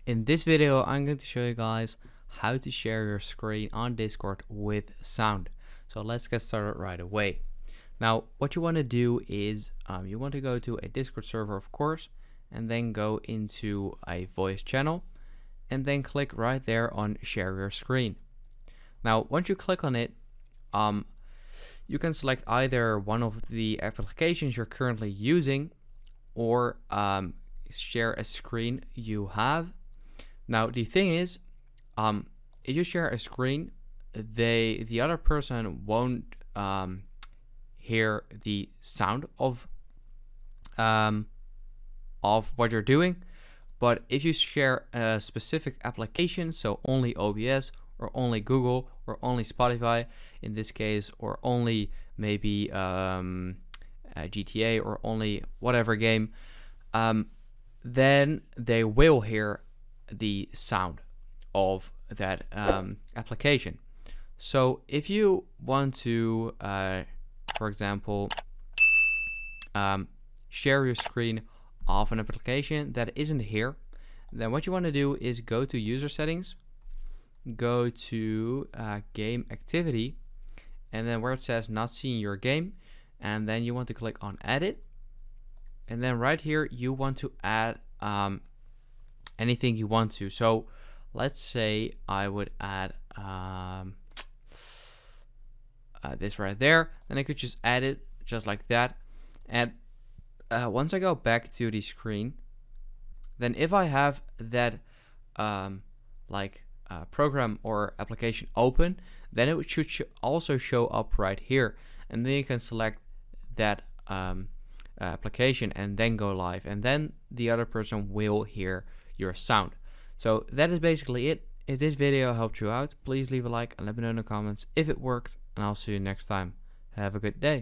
In this video, I'm going to show you guys how to share your screen on Discord with sound. So let's get started right away. Now, what you want to do is you want to go to a Discord server, of course, and then go into a voice channel and then click right there on share your screen. Now, once you click on it, you can select either one of the applications you're currently using or share a screen you have. Now, the thing is, if you share a screen, the other person won't hear the sound of what you're doing. But if you share a specific application, so only OBS or only Google or only Spotify in this case, or only maybe GTA or only whatever game, then they will hear the sound of that application. So if you want to, for example, share your screen of an application that isn't here, then what you want to do is go to user settings, go to game activity, and then where it says not seeing your game, and then you want to click on edit, and then right here you want to add anything you want to. So let's say I would add this right there, then I could just add it just like that. And once I go back to the screen, then if I have that program or application open, then it should also show up right here, and then you can select that application and then go live, and then the other person will hear your sound. So that is basically it. If this video helped you out, please leave a like and let me know in the comments if it worked, and I'll see you next time. Have a good day.